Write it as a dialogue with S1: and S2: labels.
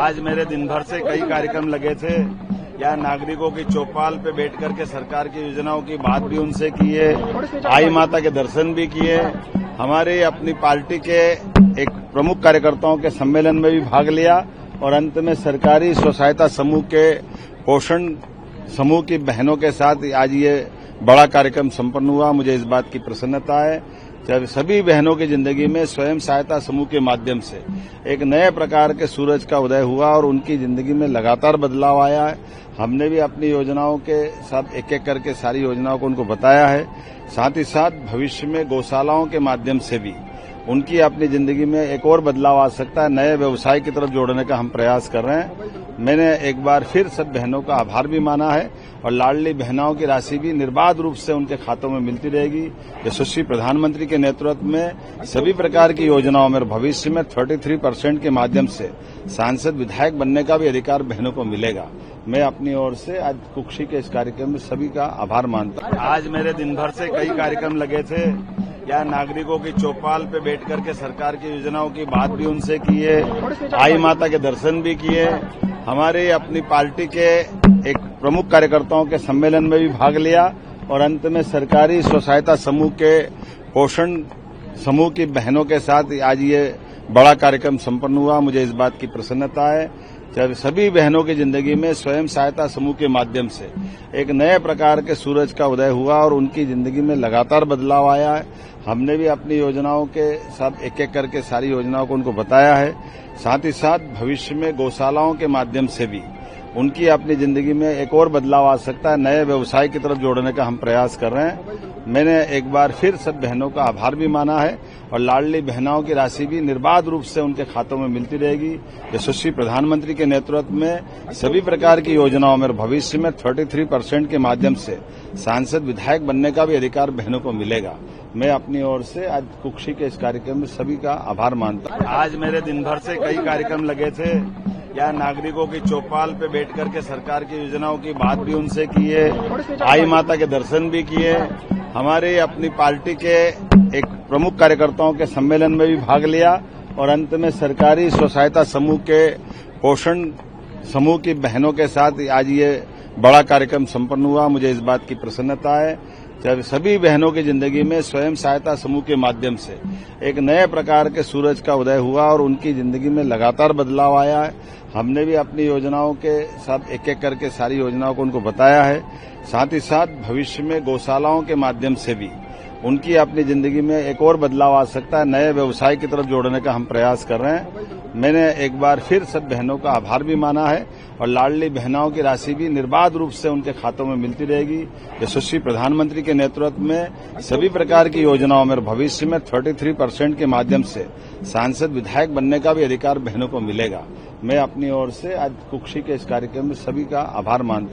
S1: आज मेरे दिन भर से कई कार्यक्रम लगे थे। यहाँ नागरिकों की चौपाल पे बैठ करके सरकार की योजनाओं की बात भी उनसे की है, आई माता के दर्शन भी किए। हमारे अपनी पार्टी के एक प्रमुख कार्यकर्ताओं के सम्मेलन में भी भाग लिया और अंत में सरकारी स्व सहायता समूह के पोषण समूह की बहनों के साथ आज ये बड़ा कार्यक्रम संपन्न हुआ। मुझे इस बात की प्रसन्नता है जब सभी बहनों की जिंदगी में स्वयं सहायता समूह के माध्यम से एक नए प्रकार के सूरज का उदय हुआ और उनकी जिंदगी में लगातार बदलाव आया है। हमने भी अपनी योजनाओं के साथ एक एक करके सारी योजनाओं को उनको बताया है। साथ ही साथ भविष्य में गौशालाओं के माध्यम से भी उनकी अपनी जिंदगी में एक और बदलाव आ सकता है। नए व्यवसाय की तरफ जोड़ने का हम प्रयास कर रहे हैं। मैंने एक बार फिर सब बहनों का आभार भी माना है और लाडली बहनों की राशि भी निर्बाध रूप से उनके खातों में मिलती रहेगी। यशस्वी प्रधानमंत्री के नेतृत्व में सभी प्रकार की योजनाओं में भविष्य में 33% के माध्यम से सांसद विधायक बनने का भी अधिकार बहनों को मिलेगा। मैं अपनी ओर से आज कुक्षी के इस कार्यक्रम में सभी का आभार मानता हूँ। आज मेरे दिन भर से कई कार्यक्रम लगे थे। यहाँ नागरिकों की चौपाल पे बैठ करके सरकार की योजनाओं की बात भी उनसे की है, आई माता के दर्शन भी किए। हमारे अपनी पार्टी के एक प्रमुख कार्यकर्ताओं के सम्मेलन में भी भाग लिया और अंत में सरकारी स्व सहायता समूह के पोषण समूह की बहनों के साथ आज ये बड़ा कार्यक्रम संपन्न हुआ। मुझे इस बात की प्रसन्नता है जब सभी बहनों की जिंदगी में स्वयं सहायता समूह के माध्यम से एक नए प्रकार के सूरज का उदय हुआ और उनकी जिंदगी में लगातार बदलाव आया है। हमने भी अपनी योजनाओं के साथ एक एक करके सारी योजनाओं को उनको बताया है। साथ ही साथ भविष्य में गौशालाओं के माध्यम से भी उनकी अपनी जिंदगी में एक और बदलाव आ सकता है। नए व्यवसाय की तरफ जोड़ने का हम प्रयास कर रहे हैं। मैंने एक बार फिर सब बहनों का आभार भी माना है और लाडली बहनों की राशि भी निर्बाध रूप से उनके खातों में मिलती रहेगी। यशस्वी प्रधानमंत्री के नेतृत्व में सभी प्रकार की योजनाओं में भविष्य में 33% के माध्यम से सांसद विधायक बनने का भी अधिकार बहनों को मिलेगा। मैं अपनी ओर से आज कुक्षी के इस कार्यक्रम में सभी का आभार मानता हूँ। आज मेरे दिन भर से कई कार्यक्रम लगे थे। यहाँ नागरिकों की चौपाल पे बैठ करके सरकार की योजनाओं की बात भी उनसे की है, आई माता के दर्शन भी किए। हमारे अपनी पार्टी के एक प्रमुख कार्यकर्ताओं के सम्मेलन में भी भाग लिया और अंत में सरकारी स्व सहायता समूह के पोषण समूह की बहनों के साथ आज ये बड़ा कार्यक्रम संपन्न हुआ। मुझे इस बात की प्रसन्नता है जब सभी बहनों की जिंदगी में स्वयं सहायता समूह के माध्यम से एक नए प्रकार के सूरज का उदय हुआ और उनकी जिंदगी में लगातार बदलाव आया है। हमने भी अपनी योजनाओं के साथ एक एक करके सारी योजनाओं को उनको बताया है। साथ ही साथ भविष्य में गौशालाओं के माध्यम से भी उनकी अपनी जिंदगी में एक और बदलाव आ सकता है। नए व्यवसाय की तरफ जोड़ने का हम प्रयास कर रहे हैं। मैंने एक बार फिर सब बहनों का आभार भी माना है और लाडली बहनों की राशि भी निर्बाध रूप से उनके खातों में मिलती रहेगी। यशस्वी प्रधानमंत्री के नेतृत्व में सभी प्रकार की योजनाओं में भविष्य में 33% के माध्यम से सांसद विधायक बनने का भी अधिकार बहनों को मिलेगा। मैं अपनी ओर से आज कुक्षी के इस कार्यक्रम में सभी का आभार मानता हूं।